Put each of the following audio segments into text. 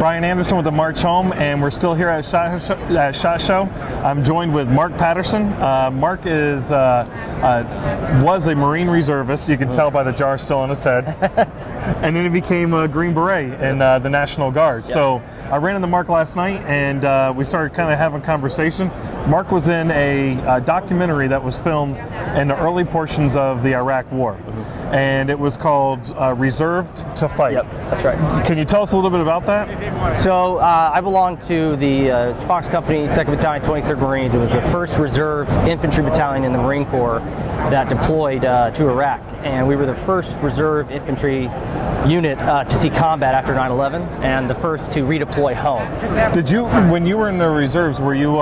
Brian Anderson with the March Home, and we're still here at SHOT Show. I'm joined with Mark Patterson. Mark was a Marine reservist. You can tell by the jar still on his head. And then he became a Green Beret in the National Guard. Yep. So I ran into Mark last night, and we started kind of having a conversation. Mark was in a documentary that was filmed in the early portions of the Iraq War. And it was called Reserved to Fight. Yep, that's right. Can you tell us a little bit about that? So I belong to the Fox Company, 2nd Battalion, 23rd Marines. It was the first reserve infantry battalion in the Marine Corps that deployed to Iraq. And we were the first reserve infantry unit to see combat after 9/11, and the first to redeploy home. Did you, when you were in the reserves, were you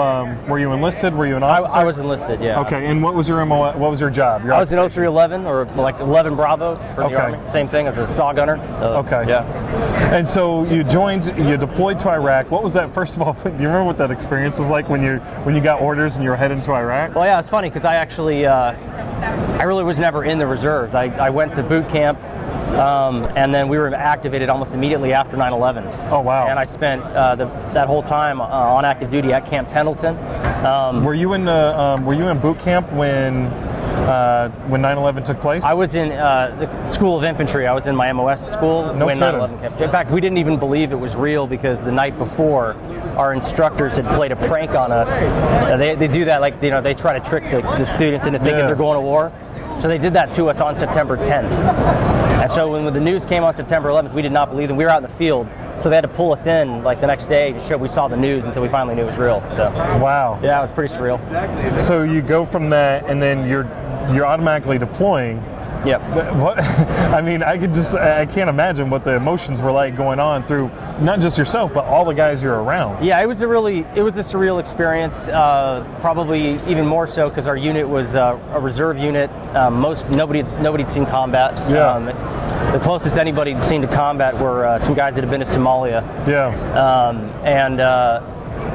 enlisted? Were you an officer? I was enlisted, yeah. Okay, and what was your MO? What was your job? I was in 0311, or like 11 Bravo for the Army. Same thing as a SAW gunner. Okay. Yeah. And so you deployed to Iraq. What was that? First of all, do you remember what that experience was like when you got orders and you were heading to Iraq? Well, yeah, it's funny because I actually, I really was never in the reserves. I went to boot camp. And then we were activated almost immediately after 9/11. Oh, wow. And I spent that whole time on active duty at Camp Pendleton. Were you in boot camp when 9/11 took place? I was in the School of Infantry. I was in my MOS school when 9/11 came. In fact, we didn't even believe it was real because the night before, our instructors had played a prank on us. They do that, like, they try to trick the students into thinking they're going to war. So they did that to us on September 10th. And so when the news came on September 11th, we did not believe them. We were out in the field, so they had to pull us in like the next day to show we saw the news until we finally knew it was real. So wow. Yeah, it was pretty surreal. So you go from that, and then you're automatically deploying. Yep. What? I mean, I can't imagine what the emotions were like going on through not just yourself, but all the guys you're around. Yeah, it was a surreal experience. Probably even more so because our unit was a reserve unit. Nobody'd seen combat. Yeah. The closest anybody'd seen to combat were some guys that had been to Somalia. Yeah.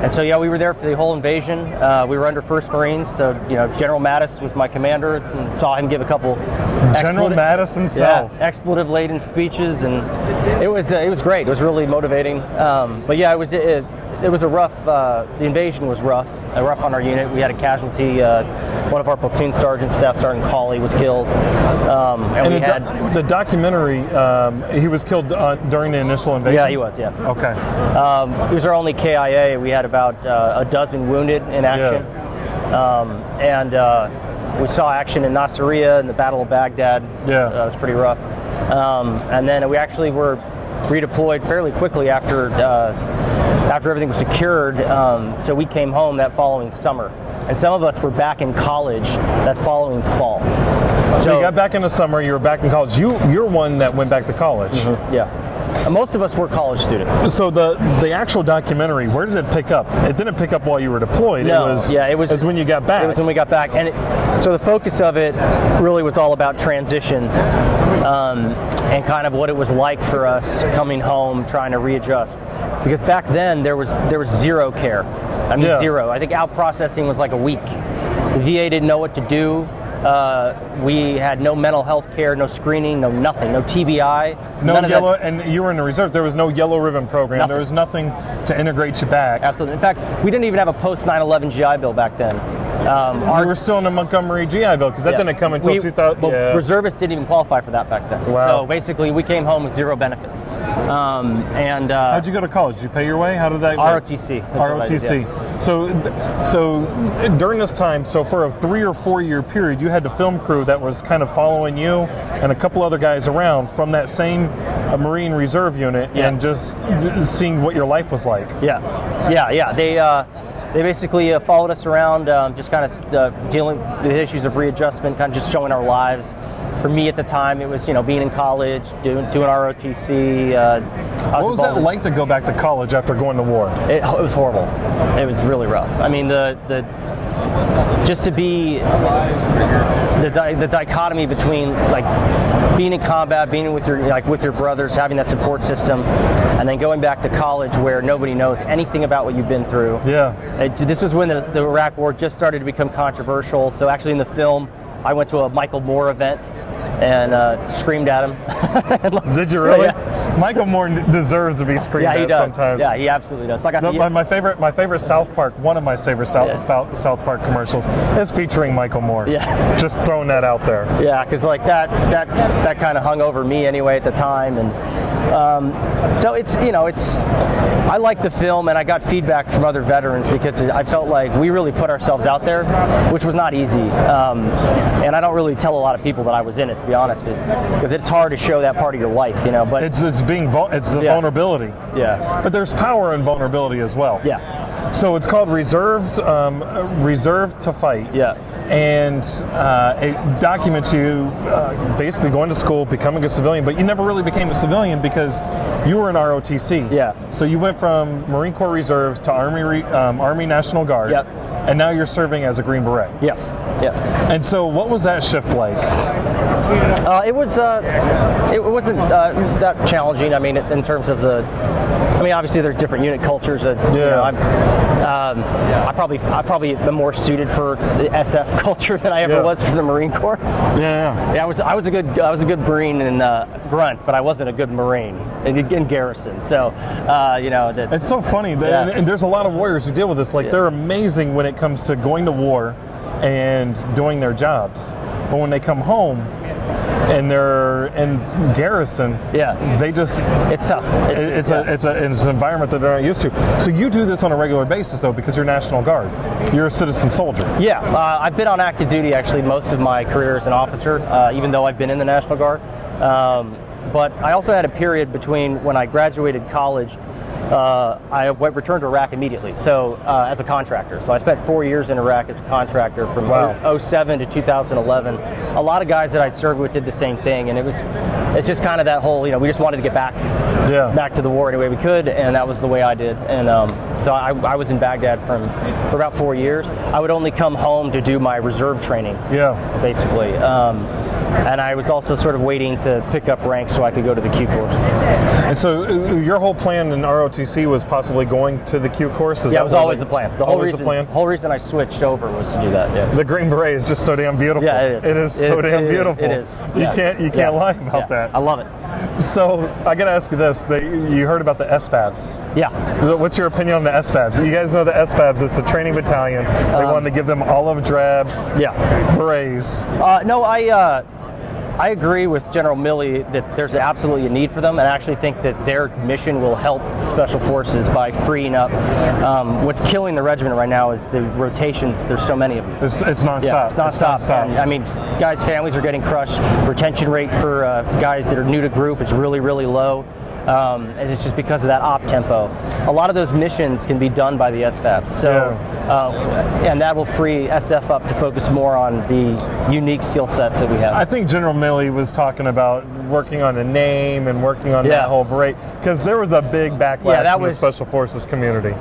And so, yeah, we were there for the whole invasion. We were under 1st Marines, so, General Mattis was my commander, and saw him give a couple General Mattis himself. Yeah, expletive-laden speeches, and it was great. It was really motivating. But yeah, it was a rough, the invasion was rough on our unit. We had a casualty. One of our platoon sergeants, Staff Sergeant Cawley, was killed. And the documentary, he was killed during the initial invasion? Yeah, he was, yeah. Okay. He was our only KIA. We had about a dozen wounded in action. Yeah. We saw action in Nasiriyah and the Battle of Baghdad. Yeah. It was pretty rough. And then we actually were redeployed fairly quickly after everything was secured. So we came home that following summer. And some of us were back in college that following fall. So you got back in the summer, you were back in college. You're one that went back to college. Mm-hmm. Yeah. Most of us were college students. So the actual documentary, where did it pick up? It didn't pick up while you were deployed. No, it was when you got back. It was when we got back. And so the focus of it really was all about transition and kind of what it was like for us coming home, trying to readjust. Because back then there was zero care. I mean, zero. I think out processing was like a week. The VA didn't know what to do. We had no mental health care, no screening, no nothing, no TBI. No yellow, and you were in the reserve. There was no yellow ribbon program. Nothing. There was nothing to integrate you back. Absolutely. In fact, we didn't even have a post 9/11 GI Bill back then. We were still in the Montgomery GI Bill because that didn't come until 2000. Well, reservists didn't even qualify for that back then. Wow. So basically, we came home with zero benefits. How'd you go to college? Did you pay your way? How did that work? ROTC. ROTC. So during this time, so for a 3 or 4 year period, you had the film crew that was kind of following you and a couple other guys around from that same Marine Reserve unit and just seeing what your life was like. Yeah. They basically followed us around, just kind of dealing with the issues of readjustment, kind of just showing our lives. For me at the time, it was being in college, doing ROTC. What was that like to go back to college after going to war? It was horrible. It was really rough. I mean, just to be the dichotomy between like being in combat, being with your brothers, having that support system, and then going back to college where nobody knows anything about what you've been through. Yeah. This was when the Iraq War just started to become controversial. So actually in the film, I went to a Michael Moore event and screamed at him. Did you really? Yeah. Michael Moore deserves to be screamed Yeah, he at does. sometimes. Yeah, he absolutely does. So I got No, to, my favorite South Park, one of my favorite South Park commercials is featuring Michael Moore. Yeah. Just throwing that out there. Yeah, because like that kind of hung over me anyway at the time, and so it's I like the film, and I got feedback from other veterans because I felt like we really put ourselves out there, which was not easy, and I don't really tell a lot of people that I was in it, to be honest with you, because it's hard to show that part of your life, But It's the vulnerability. Yeah. But there's power in vulnerability as well. Yeah. So it's called Reserved to Fight. Yeah. And it documents you basically going to school, becoming a civilian, but you never really became a civilian because you were in ROTC. Yeah. So you went from Marine Corps Reserves to Army National Guard. Yep. And now you're serving as a Green Beret. Yes. Yeah. And so what was that shift like? It wasn't that challenging. I mean, in terms of obviously there's different unit cultures. I probably am more suited for the SF culture than I ever was for the Marine Corps. Yeah. Yeah, I was a good Marine in grunt, but I wasn't a good Marine in garrison. So, It's so funny, and there's a lot of warriors who deal with this. They're amazing when it comes to going to war and doing their jobs, but when they come home and they're in garrison, they just it's tough. It's an environment that they're not used to. So you do this on a regular basis though, because you're National Guard. You're a citizen soldier. Yeah, I've been on active duty actually most of my career as an officer, even though I've been in the National Guard. But I also had a period between when I graduated college. I returned to Iraq immediately, so as a contractor. So I spent 4 years in Iraq as a contractor from 2007 to 2011. A lot of guys that I served with did the same thing, and it's just kind of that whole, we just wanted to get back to the war any way we could, and that was the way I did. And so I was in Baghdad for about 4 years. I would only come home to do my reserve training, basically. And I was also sort of waiting to pick up ranks so I could go to the Q course. And so your whole plan in ROTC was possibly going to the Q course? It was always the plan. The whole reason I switched over was to do that. Yeah. The Green Beret is just so damn beautiful. Yeah, it is. It is so damn beautiful. It is. You can't lie about that. I love it. So I got to ask you this: you heard about the SFABs? Yeah. What's your opinion on the SFABs? You guys know the SFABs. It's a training battalion. They wanted to give them olive drab berets. No, I agree with General Milley that there's absolutely a need for them, and I actually think that their mission will help Special Forces by freeing up. What's killing the regiment right now is the rotations. There's so many of them. It's nonstop. Yeah, it's nonstop. And, guys' families are getting crushed. Retention rate for guys that are new to group is really, really low. And it's just because of that op tempo. A lot of those missions can be done by the SFABs, and that will free SF up to focus more on the unique skill sets that we have. I think General Milley was talking about working on a name and working on that whole beret, because there was a big backlash from the Special Forces community.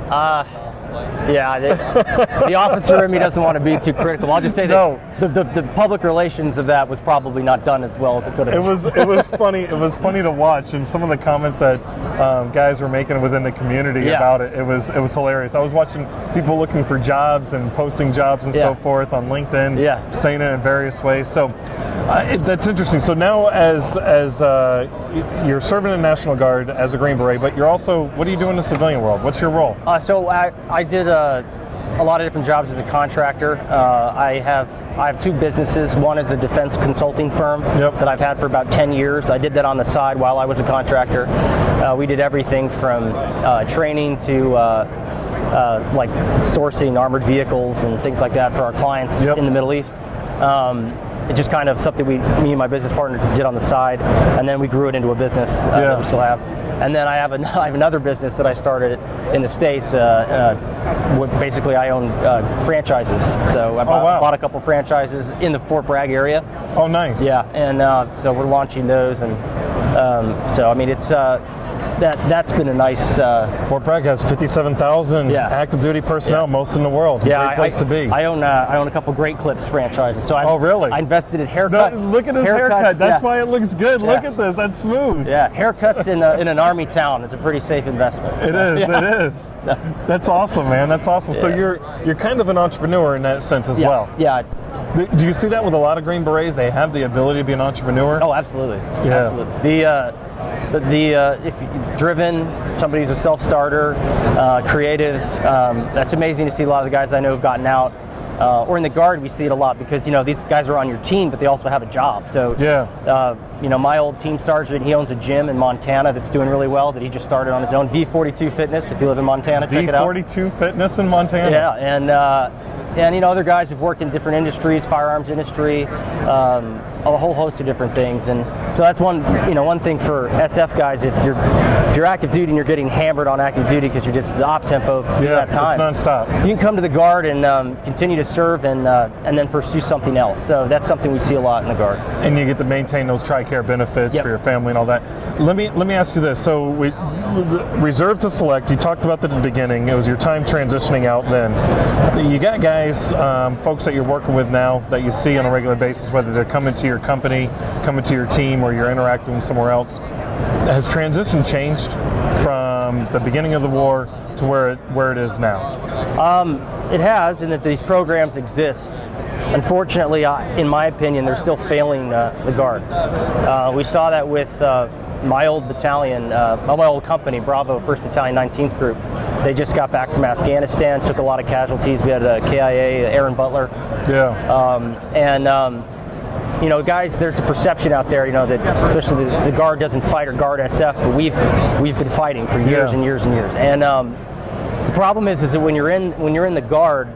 The officer in me doesn't want to be too critical. I'll just say that the public relations of that was probably not done as well as it could have. It was funny. It was funny to watch, and some of the comments that guys were making within the community about it. It was hilarious. I was watching people looking for jobs and posting jobs and so forth on LinkedIn, saying it in various ways. So that's interesting. So now, as you're serving in the National Guard as a Green Beret, but you're also, what do you do in the civilian world? What's your role? So I did a lot of different jobs as a contractor. I have 2 businesses. One is a defense consulting firm that I've had for about 10 years. I did that on the side while I was a contractor. We did everything from training to like sourcing armored vehicles and things like that for our clients in the Middle East. It's just kind of something me and my business partner did on the side, and then we grew it into a business that we still have. And then I have another business that I started in the States. Basically, I own franchises. So I bought a couple franchises in the Fort Bragg area. Oh, nice. Yeah, and so we're launching those, and so I mean it's. That's been a nice. Fort Bragg has 57,000 active duty personnel, most in the world. Great place to be. I own a couple Great Clips franchises. So really? I invested in haircuts. Look at his haircut. That's why it looks good. Look at this. That's smooth. Yeah, haircuts in an army town is a pretty safe investment. It is. So. That's awesome, man. That's awesome. So you're kind of an entrepreneur in that sense as well. Yeah. Do you see that with a lot of Green Berets? They have the ability to be an entrepreneur. Oh, absolutely. Yeah. Absolutely. if you're driven, somebody who's a self-starter, creative, that's amazing to see. A lot of the guys I know have gotten out. Or in the Guard, we see it a lot because, these guys are on your team, but they also have a job. So, my old team sergeant, he owns a gym in Montana that's doing really well that he just started on his own. V42 Fitness, if you live in Montana, check it out. V42 Fitness in Montana? Yeah, and other guys have worked in different industries, firearms industry, a whole host of different things. And so that's one thing for SF guys. If you're active duty and you're getting hammered on active duty because you're just the op tempo at that time, it's nonstop. You can come to the Guard and continue to serve and then pursue something else. So that's something we see a lot in the Guard. And you get to maintain those TRICARE benefits for your family and all that. Let me ask you this. So reserve to select, you talked about that at the beginning. It was your time transitioning out then. You got guys, folks that you're working with now that you see on a regular basis, whether they're coming to your company, coming to your team, or you're interacting with somewhere else. Has transition changed from the beginning of the war to where it is now? It has, in that these programs exist. Unfortunately, in my opinion, they're still failing the Guard. We saw that with my old battalion, my old company, Bravo 1st Battalion 19th Group. They just got back from Afghanistan, took a lot of casualties. We had KIA, Aaron Butler. Guys, there's a perception out there, that especially the Guard doesn't fight, or Guard SF, but we've been fighting for years and years and years. And the problem is that when you're in the Guard,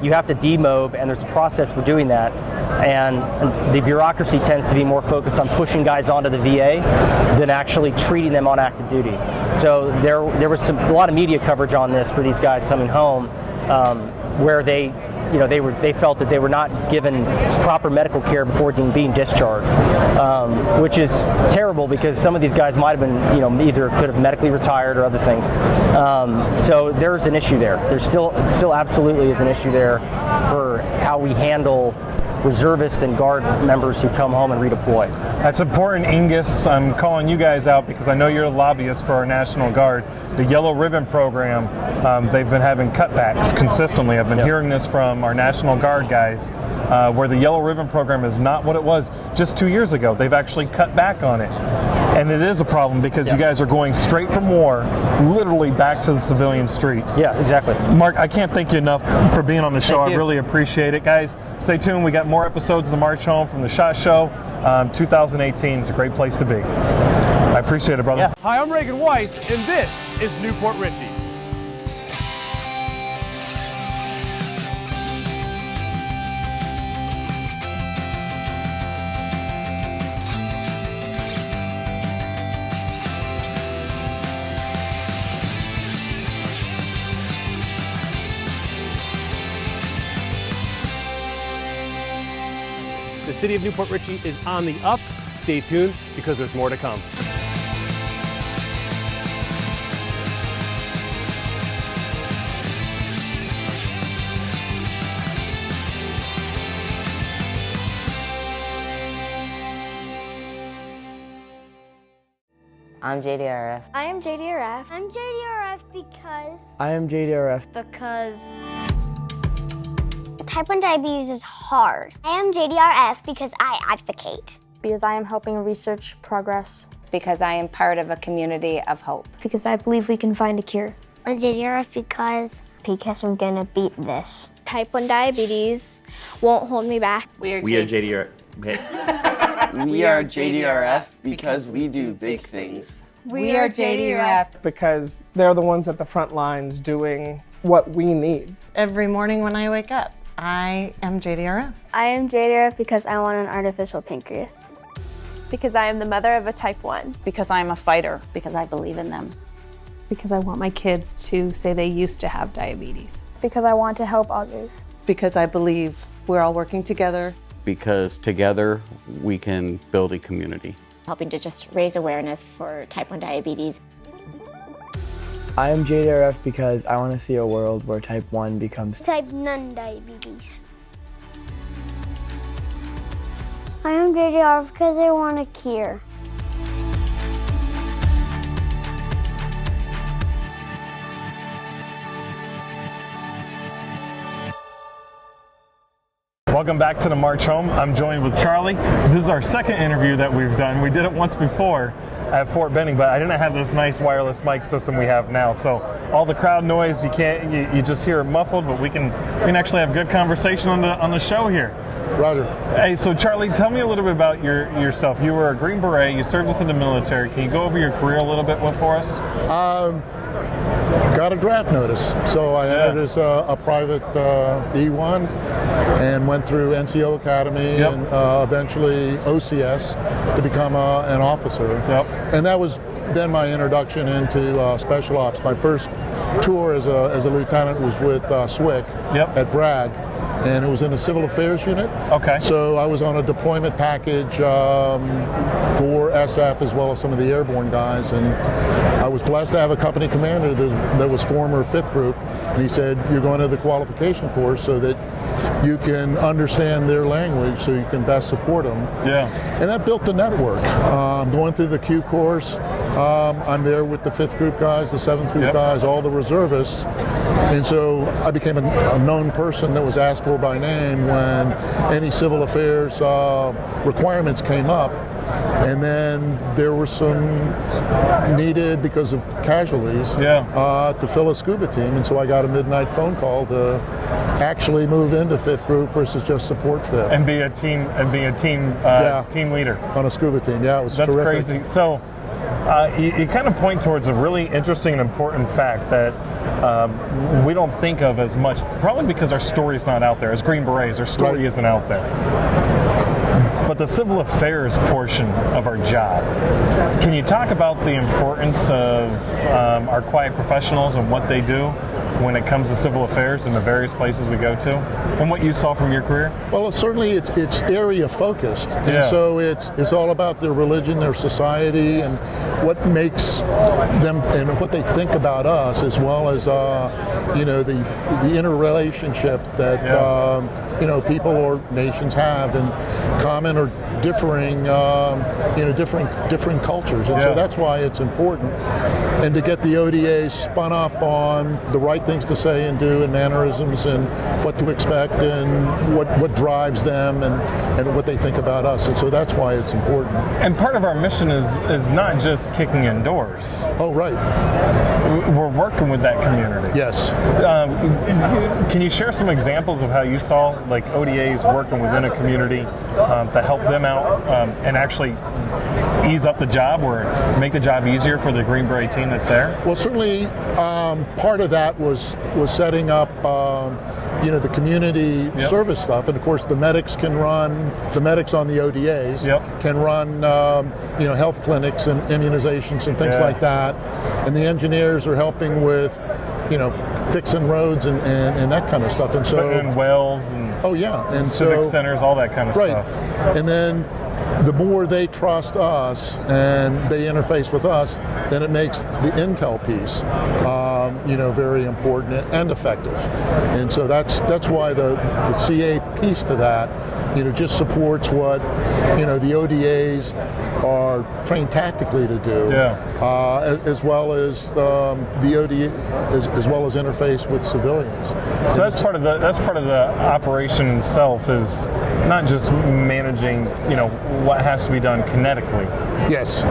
you have to demob, and there's a process for doing that. And the bureaucracy tends to be more focused on pushing guys onto the VA than actually treating them on active duty. So there was a lot of media coverage on this for these guys coming home, where they felt that they were not given proper medical care before being discharged, which is terrible because some of these guys might have been, either could have medically retired or other things. So there's an issue there. There's still absolutely is an issue there for how we handle reservists and Guard members who come home and redeploy. That's important, Ingus. I'm calling you guys out because I know you're a lobbyist for our National Guard. The Yellow Ribbon Program, they've been having cutbacks consistently. I've been hearing this from our National Guard guys, where the Yellow Ribbon Program is not what it was just 2 years ago. They've actually cut back on it. And it is a problem because you guys are going straight from war, literally back to the civilian streets. Yeah, exactly. Mark, I can't thank you enough for being on the show. I really appreciate it. Guys, stay tuned. We got more episodes of The March Home from the SHOT Show. 2018 is a great place to be. I appreciate it, brother. Yeah. Hi, I'm Reagan Weiss, and this is Newport Richey. The city of Newport Richey is on the up. Stay tuned because there's more to come. I'm JDRF. I am JDRF. I'm JDRF because... I am JDRF. Because... Type 1 diabetes is hard. I am JDRF because I advocate. Because I am helping research progress. Because I am part of a community of hope. Because I believe we can find a cure. I'm JDRF because I'm gonna beat this. Type 1 diabetes won't hold me back. We are JDRF. We are JDRF because we do big things. We are JDRF because they're the ones at the front lines doing what we need. Every morning when I wake up, I am JDRF. I am JDRF because I want an artificial pancreas. Because I am the mother of a type 1. Because I am a fighter. Because I believe in them. Because I want my kids to say they used to have diabetes. Because I want to help others. Because I believe we're all working together. Because together we can build a community. Helping to just raise awareness for type 1 diabetes. I am JDRF because I want to see a world where type 1 becomes type 9 diabetes. I am JDRF because I want a cure. Welcome back to the March Home. I'm joined with Charlie. This is our second interview that we've done. We did it once before at Fort Benning, but I didn't have this nice wireless mic system we have now. So all the crowd noise, you just hear it muffled, but we can actually have good conversation on the show here. Roger. Hey, so Charlie, tell me a little bit about yourself. You were a Green Beret. You served us in the military. Can you go over your career a little bit for us? Got a draft notice, so I entered as a private E1 and went through NCO Academy and eventually OCS to become an officer. And that was then my introduction into special ops. My first tour as a lieutenant was with SWCC at Bragg. And it was in the civil affairs unit. Okay. So I was on a deployment package for SF as well as some of the airborne guys. And I was blessed to have a company commander that was former 5th Group. And he said, you're going to the qualification course so that you can understand their language so you can best support them. Yeah. And that built the network. Going through the Q course, I'm there with the 5th Group guys, the 7th Group guys, all the reservists. And so I became a known person that was asked for by name when any civil affairs requirements came up. And then there were some needed because of casualties to fill a scuba team. And so I got a midnight phone call to actually move into 5th Group versus just support 5th. And be a team leader. On a scuba team, it was That's terrific. crazy. So you kind of point towards a really interesting and important fact that we don't think of as much, probably because our story's not out there. As Green Berets, our story isn't out there. But the civil affairs portion of our job, can you talk about the importance of our quiet professionals and what they do when it comes to civil affairs in the various places we go to, and what you saw from your career? Well, certainly it's area focused, and so it's all about their religion, their society, and what makes them and what they think about us, as well as the interrelationship that people or nations have in common or differing different cultures, and so that's why it's important. And to get the ODAs spun up on the right things to say and do and mannerisms and what to expect and what drives them and what they think about us, and so that's why it's important. And part of our mission is not just kicking in doors. Oh, right. We're working with that community. Yes. Can you share some examples of how you saw like ODAs working within a community to help them out and actually ease up the job or make the job easier for the Green Beret team that's there? Well, certainly part of that was setting up the community service stuff, and of course the medics on the ODAs can run health clinics and immunizations and things like that, and the engineers are helping with fixing roads and that kind of stuff, and so and wells and and civic centers, all that kind of stuff. And then the more they trust us and they interface with us, then it makes the intel piece very important and effective. And so that's why the CA piece to that just supports what the ODAs are trained tactically to do, as well as the ODA as well as interface with civilians. So that's part of the operation itself, is not just managing what has to be done kinetically. Yes.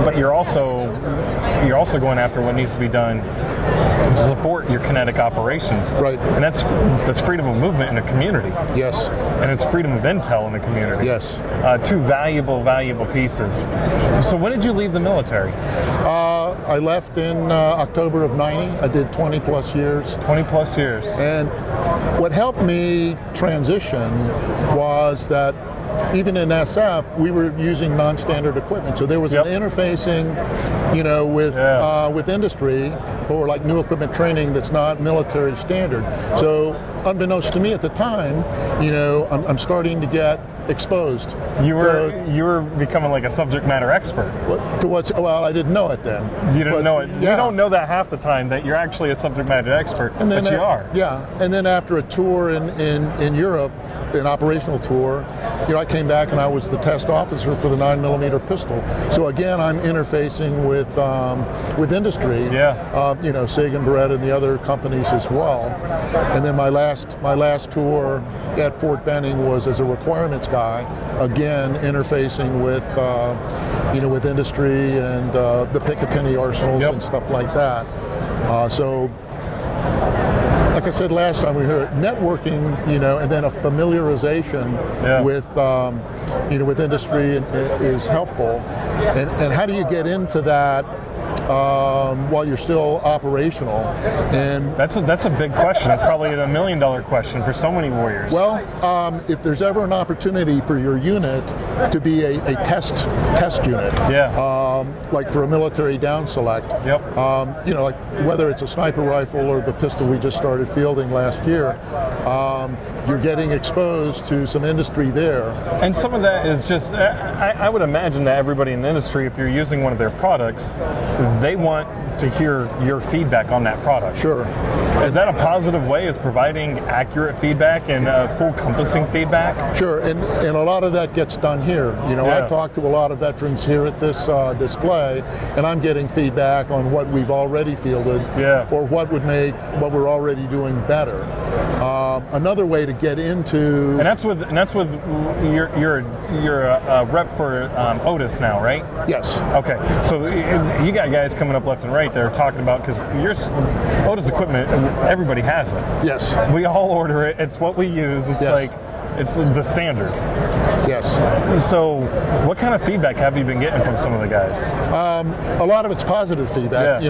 But you're also going after what needs to be done to support your kinetic operations. Right. And that's freedom of movement in a community. Yes. And it's freedom of intel in the community. Yes. Two valuable pieces. So when did you leave the military? I left in October of '90. I did 20 plus years. 20 plus years. And what helped me transition was that even in SF, we were using non-standard equipment. So there was an interfacing, with industry for like new equipment training that's not military standard. So unbeknownst to me at the time, I'm starting to get exposed. You were becoming like a subject matter expert. Well, I didn't know it then. You didn't know it. Yeah. You don't know that half the time that you're actually a subject matter expert, but you are. Yeah, and then after a tour in Europe, an operational tour, I came back and I was the test officer for the 9mm pistol. So again, I'm interfacing with industry. Yeah. SIG and Beretta and the other companies as well. And then my last tour at Fort Benning was as a requirements guy, again interfacing with with industry and the Picatinny arsenals and stuff like that. So like I said last time we were here, networking, and then a familiarization with industry is helpful. And how do you get into that while you're still operational? And that's a big question. That's probably a $1 million question for so many warriors. Well, if there's ever an opportunity for your unit to be a test unit, like for a military down select, like whether it's a sniper rifle or the pistol we just started fielding last year, you're getting exposed to some industry there. And some of that is just, I would imagine that everybody in the industry, if you're using one of their products, they want to hear your feedback on that product. Sure. Is that a positive way, is providing accurate feedback and full compassing feedback? Sure, and a lot of that gets done here. I talk to a lot of veterans here at this display, and I'm getting feedback on what we've already fielded, or what would make what we're already doing better. Another way to get into, and that's with you're a rep for Otis now, right? Yes. Okay, so you got guys coming up left and right there talking about, because Otis equipment, everybody has it. Yes. We all order it. It's what we use. It's like it's the standard. Yes. So, what kind of feedback have you been getting from some of the guys? A lot of it's positive feedback.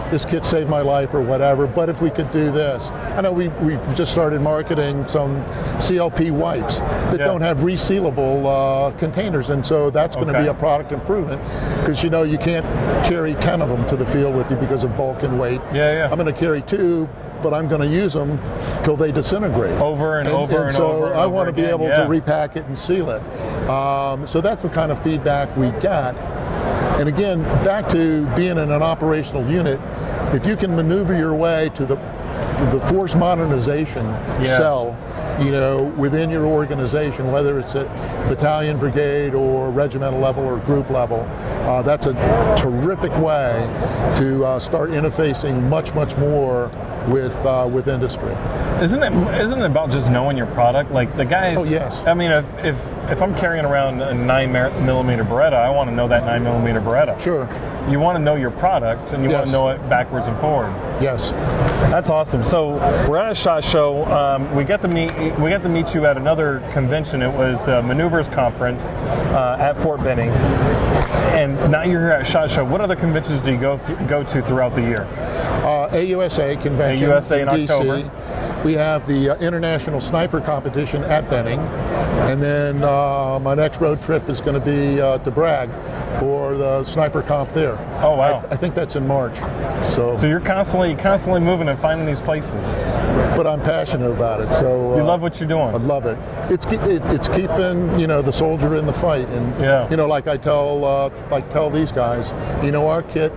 This kit saved my life or whatever, but if we could do this. I know we just started marketing some CLP wipes that don't have resealable containers, and so that's going to be a product improvement, because you can't carry 10 of them to the field with you because of bulk and weight. I'm going to carry 2, but I'm going to use them till they disintegrate. Over and over and so over. I want to be able to repack it and seal it. So that's the kind of feedback we got. And again, back to being in an operational unit, if you can maneuver your way to the force modernization cell, within your organization, whether it's at battalion, brigade, or regimental level or group level, that's a terrific way to start interfacing much more with industry. Isn't it about just knowing your product? Like the guys. Oh yes. I mean, if I'm carrying around a 9mm Beretta, I want to know that 9mm Beretta. Sure. You want to know your product, and you want to know it backwards and forward. Yes. That's awesome. So we're at a SHOT Show. We got to meet you at another convention. It was the Maneuvers Conference at Fort Benning. And now you're here at SHOT Show. What other conventions do you go to throughout the year? AUSA convention. AUSA in DC. October. We have the International Sniper Competition at Benning. And then my next road trip is going to be to Bragg for the Sniper Comp there. Oh, wow. I think that's in March. So you're constantly moving and finding these places. But I'm passionate about it. So you love what you're doing. I love it. It's keeping the soldier in the fight, and like I tell these guys, our kit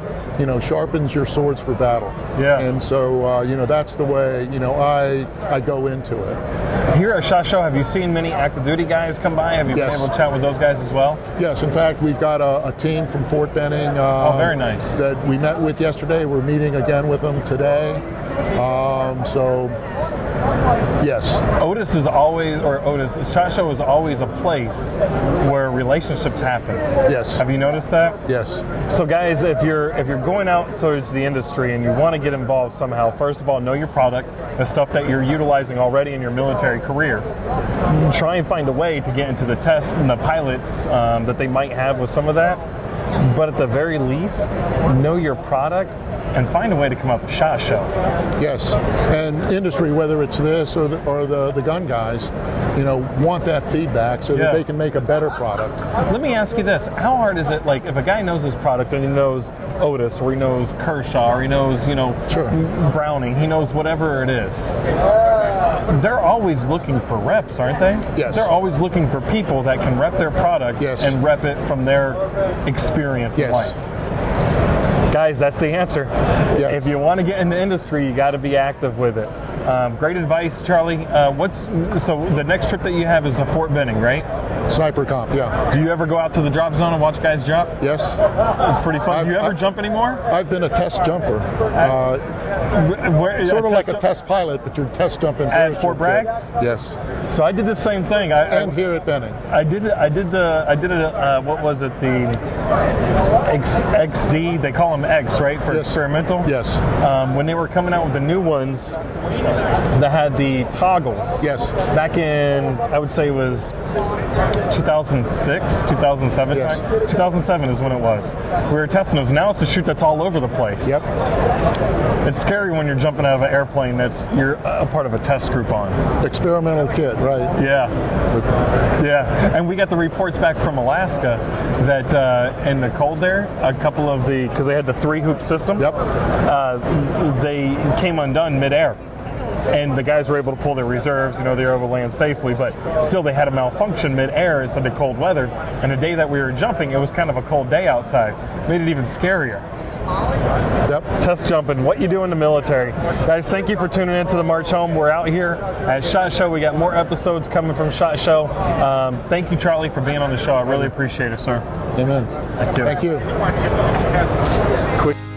sharpens your swords for battle. And so that's the way I go into it. Here at SHOT Show, have you seen many active duty guys come by? Have you been able to chat with those guys as well? Yes. In fact, we've got a team from Fort Benning. Very nice. That we met with yesterday. We're meeting again with them today. Yes. SHOT Show is always a place where relationships happen. Yes. Have you noticed that? Yes. So guys, if you're going out towards the industry and you want to get involved somehow, first of all, know your product, the stuff that you're utilizing already in your military career. Try and find a way to get into the tests and the pilots that they might have with some of that. But at the very least, know your product and find a way to come out to SHOT Show. Yes, and industry, whether it's this or the gun guys, want that feedback so that they can make a better product. Let me ask you this: how hard is it? Like, if a guy knows his product and he knows Otis, or he knows Kershaw, or he knows Browning, he knows whatever it is. they're always looking for reps, aren't they? Yes. They're always looking for people that can rep their product and rep it from their experience in life. Guys, that's the answer. If you want to get in the industry, you got to be active with it. Great advice, Charlie. So the next trip that you have is to Fort Benning, right? Sniper comp, yeah. Do you ever go out to the drop zone and watch guys jump? Yes. It's pretty fun. Do you ever jump anymore? I've been a test jumper. Sort of like a test pilot, but you're test jumping at Fort Bragg. Yes. So I did the same thing. And here at Benning. I did it. What was it? The XD. They call them X, right, for experimental. Yes. When they were coming out with the new ones that had the toggles. Yes. Back in, I would say it was 2006, 2007 time. 2007 is when it was. We were testing those. Now it's a chute that's all over the place. Yep. It's scary when you're jumping out of an airplane you're a part of a test group on. Experimental kit, right? Yeah. Yeah. And we got the reports back from Alaska that in the cold there, a couple of because they had the 3-hoop system. Yep. They came undone midair. And the guys were able to pull their reserves, they were able to land safely, but still they had a malfunction mid-air instead of cold weather. And the day that we were jumping, it was kind of a cold day outside. Made it even scarier. Yep. Test jumping, what you do in the military. Guys, thank you for tuning in to the March Home. We're out here at SHOT Show. We got more episodes coming from SHOT Show. Thank you, Charlie, for being on the show. I really appreciate it, sir. Amen. Thank you. Thank you.